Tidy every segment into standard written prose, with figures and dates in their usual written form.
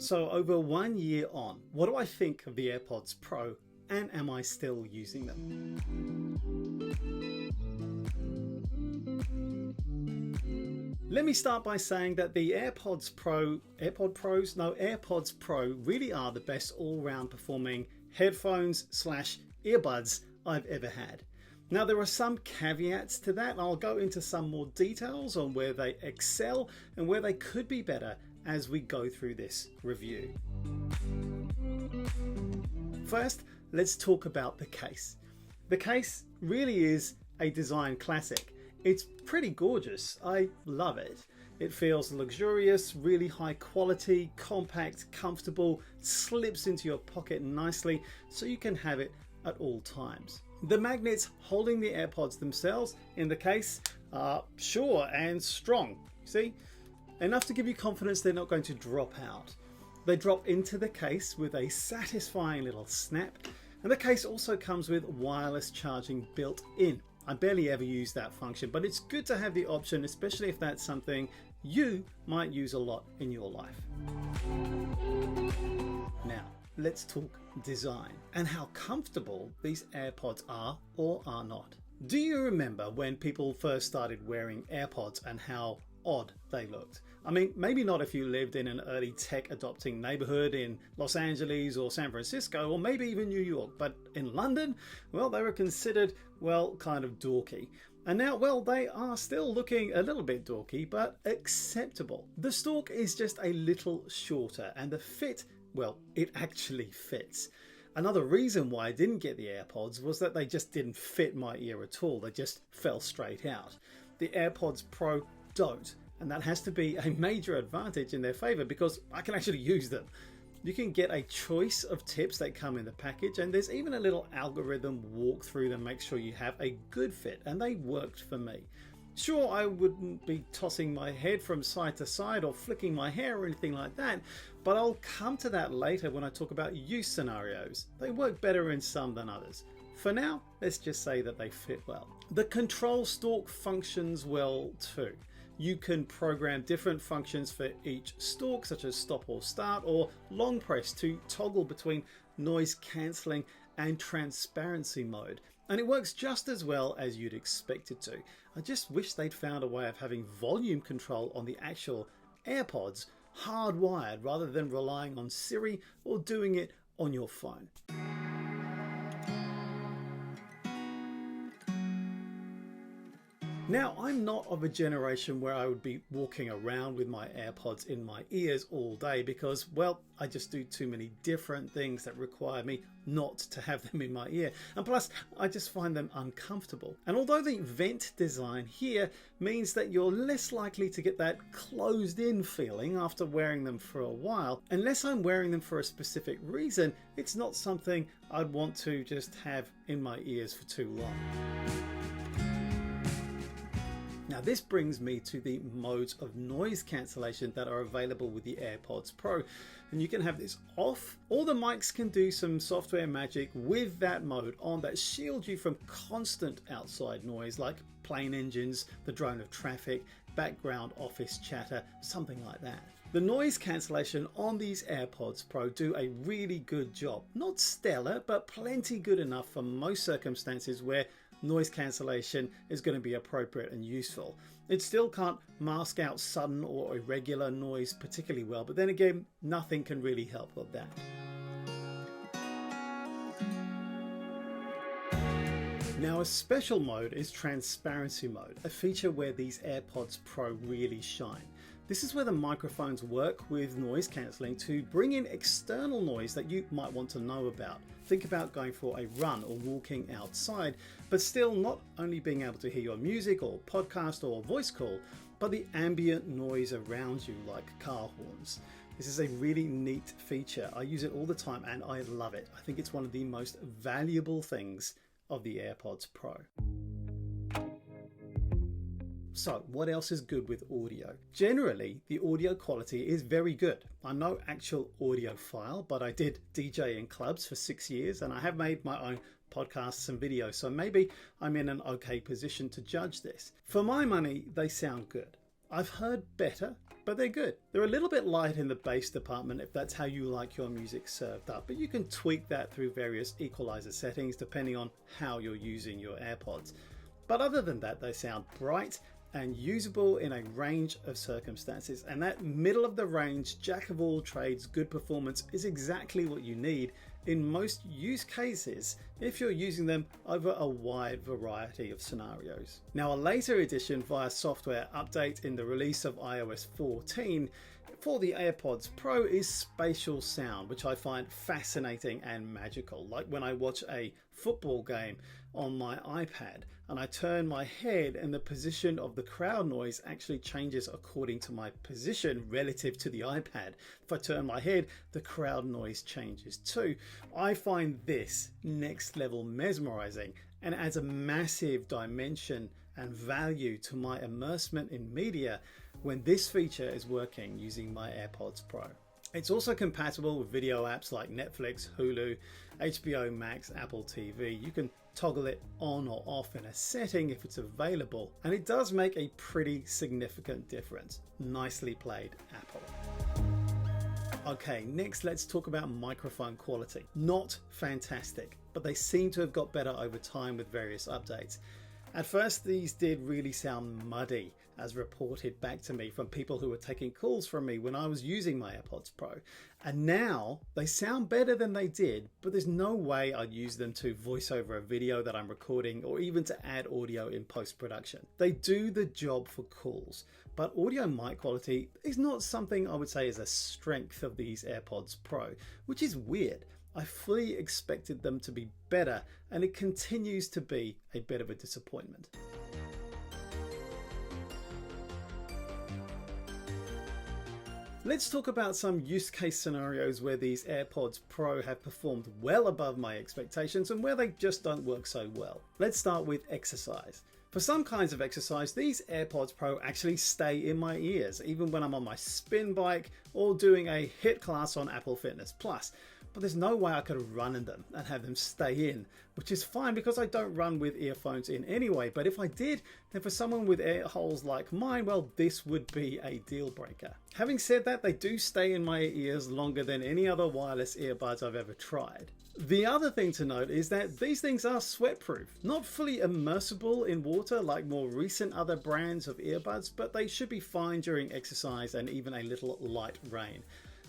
So over 1 year on, what do I think of the AirPods Pro, and am I still using them? Let me start by saying that the AirPods Pro really are the best all-round performing headphones / earbuds I've ever had. Now there are some caveats to that, and I'll go into some more details on where they excel and where they could be better as we go through this review. First, let's talk about the case. The case really is a design classic. It's pretty gorgeous. I love it. It feels luxurious, really high quality, compact, comfortable, slips into your pocket nicely so you can have it at all times. The magnets holding the AirPods themselves in the case are sure and strong. See? Enough to give you confidence they're not going to drop out. They drop into the case with a satisfying little snap, and the case also comes with wireless charging built in. I barely ever use that function, but it's good to have the option, especially if that's something you might use a lot in your life. Now, let's talk design and how comfortable these AirPods are or are not. Do you remember when people first started wearing AirPods and how odd they looked? I mean, maybe not if you lived in an early tech adopting neighborhood in Los Angeles or San Francisco, or maybe even New York, but in London, well, they were considered, well, kind of dorky. And now, well, they are still looking a little bit dorky, but acceptable. The stalk is just a little shorter, and the fit, well, it actually fits. Another reason why I didn't get the AirPods was that they just didn't fit my ear at all. They just fell straight out. The AirPods Pro don't, and that has to be a major advantage in their favor because I can actually use them. You can get a choice of tips that come in the package, and there's even a little algorithm walkthrough that makes sure you have a good fit, and they worked for me. Sure, I wouldn't be tossing my head from side to side or flicking my hair or anything like that, but I'll come to that later when I talk about use scenarios. They work better in some than others. For now, let's just say that they fit well. The control stalk functions well too. You can program different functions for each stalk, such as stop or start or long press to toggle between noise cancelling and transparency mode. And it works just as well as you'd expect it to. I just wish they'd found a way of having volume control on the actual AirPods hardwired rather than relying on Siri or doing it on your phone. Now, I'm not of a generation where I would be walking around with my AirPods in my ears all day because, well, I just do too many different things that require me not to have them in my ear. And plus, I just find them uncomfortable. And although the vent design here means that you're less likely to get that closed-in feeling after wearing them for a while, unless I'm wearing them for a specific reason, it's not something I'd want to just have in my ears for too long. Now this brings me to the modes of noise cancellation that are available with the AirPods Pro, and you can have this off, or the mics can do some software magic with that mode on that shield you from constant outside noise like plane engines, the drone of traffic, background office chatter, something like that. The noise cancellation on these AirPods Pro do a really good job. Not stellar, but plenty good enough for most circumstances where noise cancellation is going to be appropriate and useful. It still can't mask out sudden or irregular noise particularly well, but then again, nothing can really help with that. Now a special mode is transparency mode, a feature where these AirPods Pro really shine. This is where the microphones work with noise cancelling to bring in external noise that you might want to know about. Think about going for a run or walking outside, but still not only being able to hear your music or podcast or voice call, but the ambient noise around you like car horns. This is a really neat feature. I use it all the time and I love it. I think it's one of the most valuable things of the AirPods Pro. So what else is good with audio? Generally, the audio quality is very good. I'm no actual audiophile, but I did DJ in clubs for 6 years and I have made my own podcasts and videos, so maybe I'm in an okay position to judge this. For my money, they sound good. I've heard better, but they're good. They're a little bit light in the bass department if that's how you like your music served up, but you can tweak that through various equalizer settings depending on how you're using your AirPods. But other than that, they sound bright and usable in a range of circumstances, and that middle of the range, jack of all trades, good performance is exactly what you need in most use cases if you're using them over a wide variety of scenarios. Now, a later addition via software update in the release of iOS 14 for the AirPods Pro is spatial sound, which I find fascinating and magical. Like when I watch a football game on my iPad and I turn my head and the position of the crowd noise actually changes according to my position relative to the iPad. If I turn my head, the crowd noise changes too. I find this next level mesmerizing and adds a massive dimension and value to my immersement in media when this feature is working using my AirPods Pro. It's also compatible with video apps like Netflix, Hulu, HBO Max, Apple TV. You can toggle it on or off in a setting if it's available, and it does make a pretty significant difference. Nicely played, Apple. Okay, next let's talk about microphone quality. Not fantastic, but they seem to have got better over time with various updates. At first, these did really sound muddy, as reported back to me from people who were taking calls from me when I was using my AirPods Pro. And now they sound better than they did, but there's no way I'd use them to voice over a video that I'm recording or even to add audio in post-production. They do the job for calls, but audio mic quality is not something I would say is a strength of these AirPods Pro, which is weird. I fully expected them to be better, and it continues to be a bit of a disappointment. Let's talk about some use case scenarios where these AirPods Pro have performed well above my expectations and where they just don't work so well. Let's start with exercise. For some kinds of exercise, these AirPods Pro actually stay in my ears, even when I'm on my spin bike or doing a HIIT class on Apple Fitness Plus. But there's no way I could run in them and have them stay in, which is fine because I don't run with earphones in anyway. But if I did, then for someone with ear holes like mine, well, this would be a deal breaker. Having said that, they do stay in my ears longer than any other wireless earbuds I've ever tried. The other thing to note is that these things are sweat-proof, not fully immersible in water like more recent other brands of earbuds, but they should be fine during exercise and even a little light rain.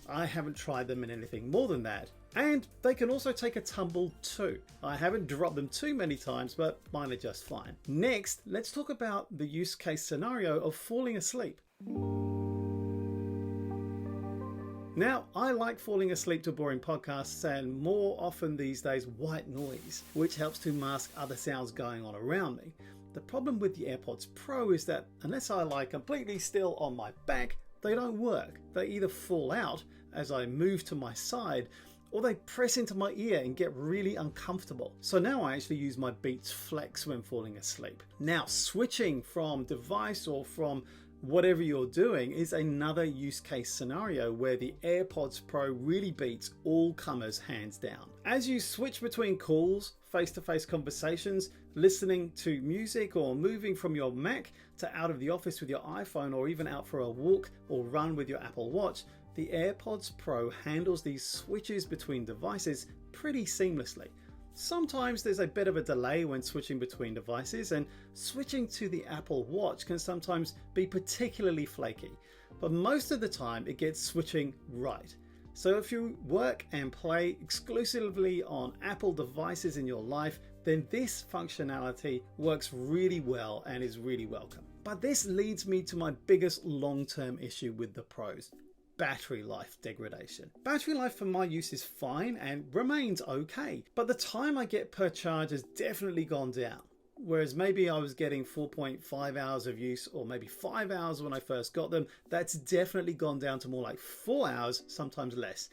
I haven't tried them in anything more than that. And they can also take a tumble too. I haven't dropped them too many times, but mine are just fine. Next, let's talk about the use case scenario of falling asleep. Now, I like falling asleep to boring podcasts and more often these days white noise, which helps to mask other sounds going on around me. The problem with the AirPods Pro is that unless I lie completely still on my back, they don't work. They either fall out as I move to my side, or they press into my ear and get really uncomfortable. So now I actually use my Beats Flex when falling asleep. Now, switching from device or from whatever you're doing is another use case scenario where the AirPods Pro really beats all comers hands down. As you switch between calls, face-to-face conversations, listening to music, or moving from your Mac to out of the office with your iPhone, or even out for a walk or run with your Apple Watch, the AirPods Pro handles these switches between devices pretty seamlessly. Sometimes there's a bit of a delay when switching between devices, and switching to the Apple Watch can sometimes be particularly flaky, but most of the time it gets switching right. So if you work and play exclusively on Apple devices in your life, then this functionality works really well and is really welcome. But this leads me to my biggest long-term issue with the Pros: battery life degradation. Battery life for my use is fine and remains okay, but the time I get per charge has definitely gone down. Whereas maybe I was getting 4.5 hours of use, or maybe 5 hours when I first got them, that's definitely gone down to more like 4 hours, sometimes less.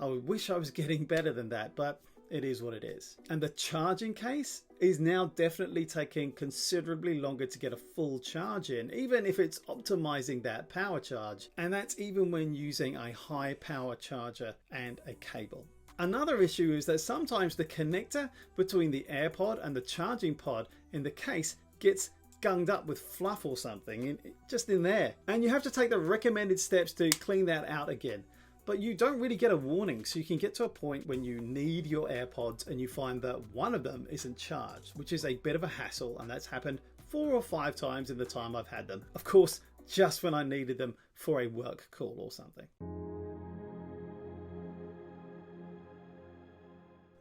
I wish I was getting better than that, but it is what it is. And the charging case is now definitely taking considerably longer to get a full charge in, even if it's optimizing that power charge. And that's even when using a high power charger and a cable. Another issue is that sometimes the connector between the AirPod and the charging pod in the case gets gunged up with fluff or something just in there. And you have to take the recommended steps to clean that out again. But you don't really get a warning, so you can get to a point when you need your AirPods and you find that one of them isn't charged, which is a bit of a hassle, and that's happened 4 or 5 times in the time I've had them. Of course, just when I needed them for a work call or something.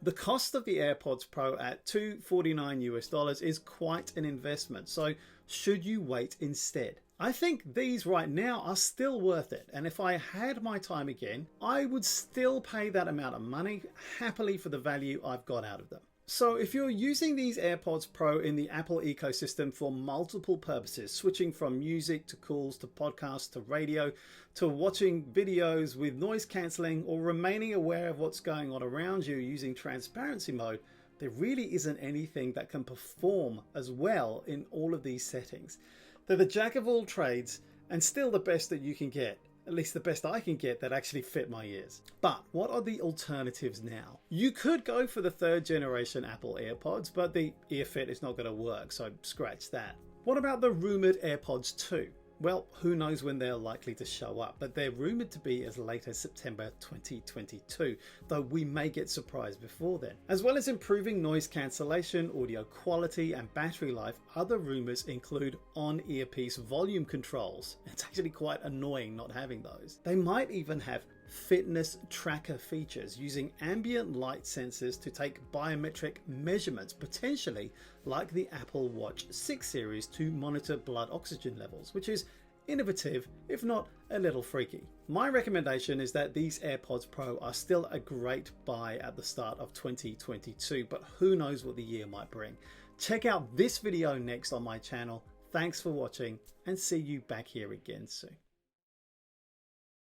The cost of the AirPods Pro at $249 US is quite an investment, so should you wait instead? I think these right now are still worth it, and if I had my time again, I would still pay that amount of money happily for the value I've got out of them. So if you're using these AirPods Pro in the Apple ecosystem for multiple purposes, switching from music to calls to podcasts to radio to watching videos with noise cancelling or remaining aware of what's going on around you using transparency mode, there really isn't anything that can perform as well in all of these settings. They're the jack of all trades and still the best that you can get. At least the best I can get that actually fit my ears. But what are the alternatives now? You could go for the 3rd generation Apple AirPods, but the ear fit is not going to work, so scratch that. What about the rumoured AirPods 2? Well, who knows when they're likely to show up, but they're rumoured to be as late as September 2022, though we may get surprised before then. As well as improving noise cancellation, audio quality and battery life, other rumours include on-earpiece volume controls. It's actually quite annoying not having those. They might even have fitness tracker features using ambient light sensors to take biometric measurements, potentially like the Apple Watch 6 series to monitor blood oxygen levels, which is innovative, if not a little freaky. My recommendation is that these AirPods Pro are still a great buy at the start of 2022, but who knows what the year might bring. Check out this video next on my channel. Thanks for watching and see you back here again soon.